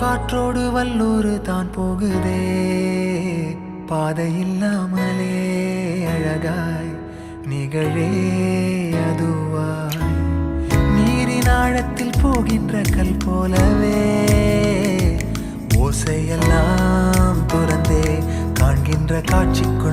காற்றோடு வல்லூர் தான் போகுதே, பாதை இல்லாமலே அழகாய் நிகழே அதுவாய். நீரின் ஆழத்தில் போகின்ற கல் போலவே ஓசையெல்லாம் துறந்தே காண்கின்ற காட்சிக்கு